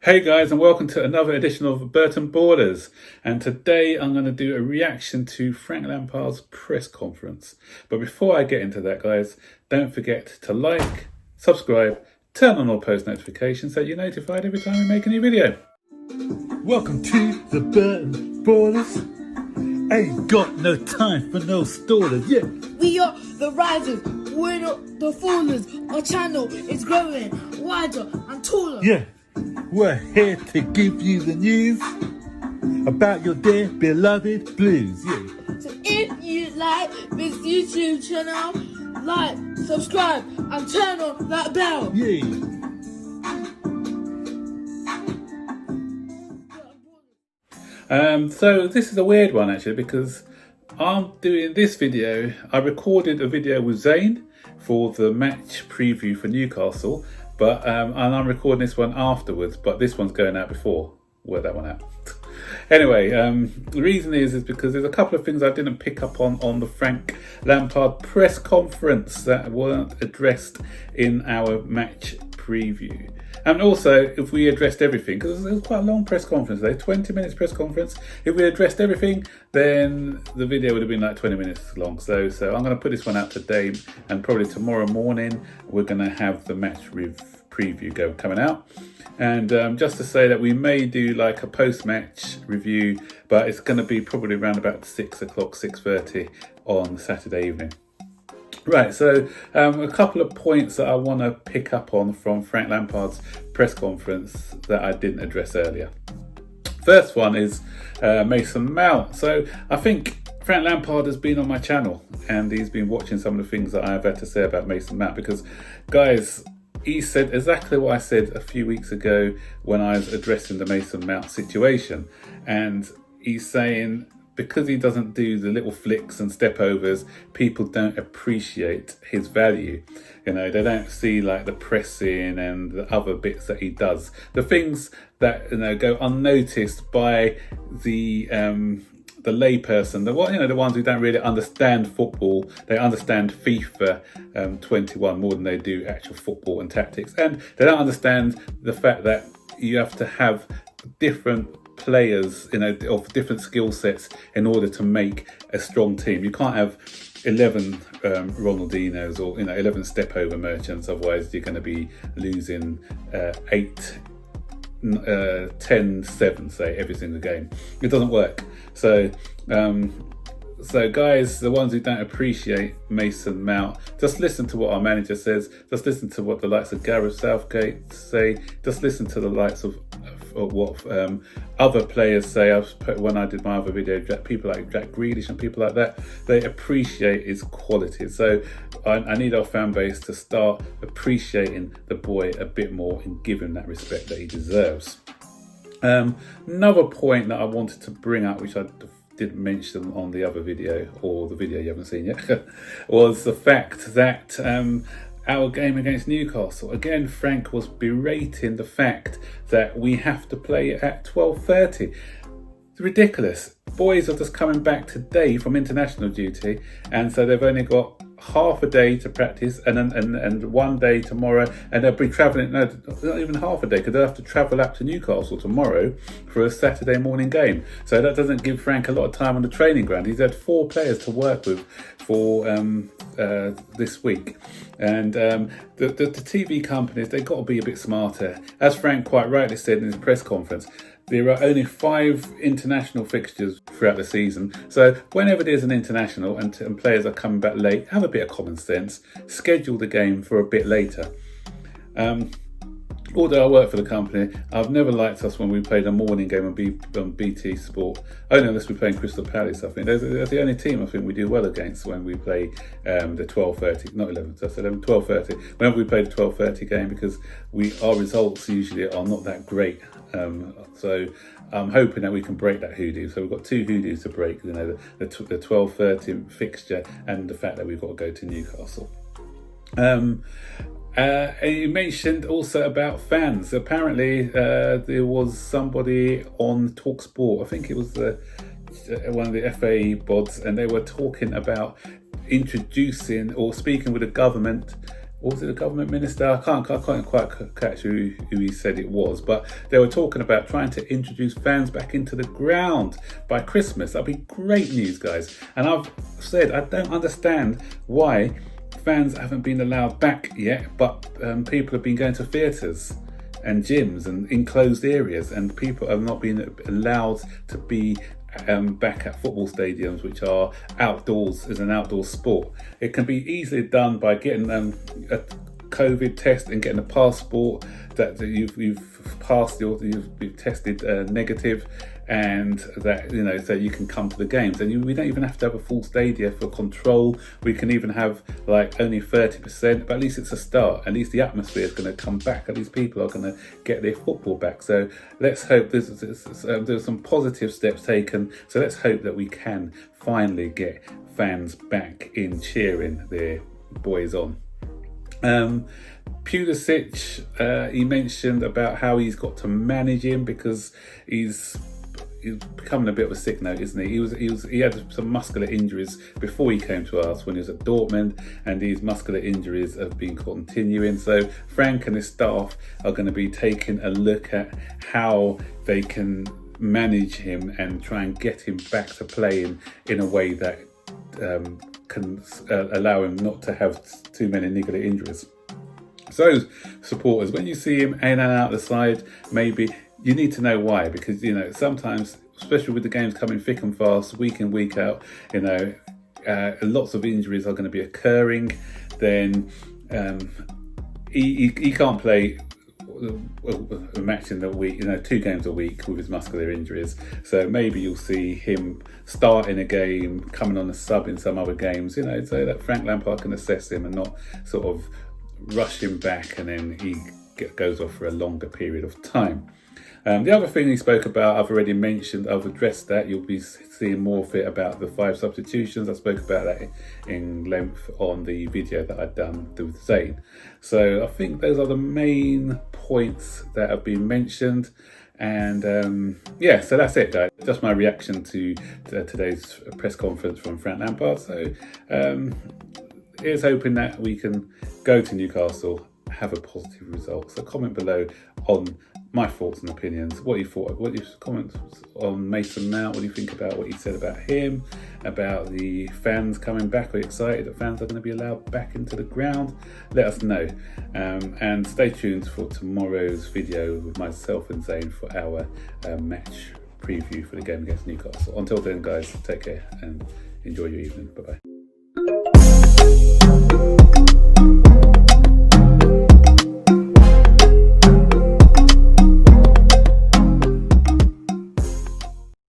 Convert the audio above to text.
Hey guys, and welcome to another edition of Burton Borders. And today I'm going to do a reaction to Frank Lampard's press conference. But before I get into that, guys, don't forget to like, subscribe, turn on all post notifications so you're notified every time we make a new video. Welcome to the Burton Borders. Ain't got no time for no stallers, yeah. We are the risers, we're not the fallers. Our channel is growing wider and taller. Yeah, we're here to give you the news about your dear beloved Blues, yeah. So if you like this YouTube channel, like, subscribe and turn on that bell. Yeah. So this is a weird one actually because I'm doing this video. I recorded a video with Zane for the match preview for Newcastle, but and I'm recording this one afterwards, but this one's going out before. Work that one out. Anyway, the reason is because there's a couple of things I didn't pick up on the Frank Lampard press conference that weren't addressed in our match preview. And also, if we addressed everything, because it was quite a long press conference today, 20 minutes press conference. If we addressed everything, then the video would have been like 20 minutes long. So I'm going to put this one out today, and probably tomorrow morning we're going to have the match preview coming out. And just to say that we may do like a post-match review, but it's going to be probably around about 6 o'clock, 6:30 on Saturday evening. Right, so a couple of points that I want to pick up on from Frank Lampard's press conference that I didn't address earlier. First one is Mason Mount. So I think Frank Lampard has been on my channel and he's been watching some of the things that I've had to say about Mason Mount because, guys, he said exactly what I said a few weeks ago when I was addressing the Mason Mount situation. And he's saying because he doesn't do the little flicks and step overs, people don't appreciate his value. You know, they don't see like the pressing and the other bits that he does. The things that, you know, go unnoticed by the layperson, the ones who don't really understand football. They understand FIFA 21 more than they do actual football and tactics, and they don't understand the fact that you have to have different players, you know, of different skill sets in order to make a strong team. You can't have 11 Ronaldinos or 11 step over merchants, otherwise you're going to be losing 10-7 say every single game. It doesn't work. So guys, the ones who don't appreciate Mason Mount, just listen to what our manager says, just listen to what the likes of Gareth Southgate say, just listen to the likes of what other players say. When I did my other video, people like Jack Grealish and people like that, they appreciate his qualities. So I need our fan base to start appreciating the boy a bit more and give him that respect that he deserves. Another point that I wanted to bring up, which I didn't mention on the other video, or the video you haven't seen yet, was the fact that our game against Newcastle, again, Frank was berating the fact that we have to play at 12:30. It's ridiculous. Boys are just coming back today from international duty, and so they've only got half a day to practice and 1 day tomorrow, and they'll be travelling, no, not even half a day, because they'll have to travel up to Newcastle tomorrow for a Saturday morning game. So that doesn't give Frank a lot of time on the training ground. He's had 4 players to work with for this week. And the TV companies, they've got to be a bit smarter. As Frank quite rightly said in his press conference, there are only 5 international fixtures throughout the season. So whenever there's an international and players are coming back late, have a bit of common sense. Schedule the game for a bit later. Although I work for the company, I've never liked us when we played a morning game on BT Sport. Only unless we're playing Crystal Palace, I think. That's the only team I think we do well against when we play the 12:30, not 11, that's 11, 12:30. Whenever we play the 12:30 game, because our results usually are not that great. So I'm hoping that we can break that hoodoo. So we've got 2 hoodoos to break, the 12:30 fixture and the fact that we've got to go to Newcastle. You mentioned also about fans. Apparently, there was somebody on TalkSport, I think it was one of the FA bods, and they were talking about introducing or speaking with the government or was it a government minister? I can't quite catch who he said it was, but they were talking about trying to introduce fans back into the ground by Christmas. That'd be great news, guys. And I've said I don't understand why fans haven't been allowed back yet, but people have been going to theatres and gyms and enclosed areas, and people have not been allowed to be back at football stadiums, which are outdoors, as an outdoor sport. It can be easily done by getting a COVID test and getting a passport that you've passed, you've tested negative, and that, you know, so you can come to the games. And we don't even have to have a full stadium for control. We can even have like only 30%, but at least it's a start. At least the atmosphere is going to come back. At least people are going to get their football back. So let's hope there's some positive steps taken. So let's hope that we can finally get fans back in cheering their boys on. Pulisic, he mentioned about how he's got to manage him because he's becoming a bit of a sick note, isn't he? He had some muscular injuries before he came to us when he was at Dortmund, and these muscular injuries have been continuing. So Frank and his staff are going to be taking a look at how they can manage him and try and get him back to playing in a way that can allow him not to have too many niggly injuries. So supporters, when you see him in and out the side, maybe you need to know why, because, you know, sometimes, especially with the games coming thick and fast, week in, week out, you know, lots of injuries are going to be occurring. Then he can't play a match in the week, you know, 2 games a week with his muscular injuries. So maybe you'll see him starting a game, coming on a sub in some other games, you know, so that Frank Lampard can assess him and not sort of rush him back and then he goes off for a longer period of time. The other thing he spoke about, I've already mentioned, I've addressed that. You'll be seeing more of it about the 5 substitutions. I spoke about that in length on the video that I'd done with Zane. So I think those are the main points that have been mentioned. And yeah, so that's it, guys. Just my reaction to today's press conference from Frank Lampard. So here's hoping that we can go to Newcastle, have a positive result. So comment below on my thoughts and opinions. What you thought? What your comments on Mason Mount? What do you think about what he said about him? About the fans coming back? Are you excited that fans are going to be allowed back into the ground? Let us know. And stay tuned for tomorrow's video with myself and Zane for our match preview for the game against Newcastle. Until then, guys, take care and enjoy your evening. Bye bye.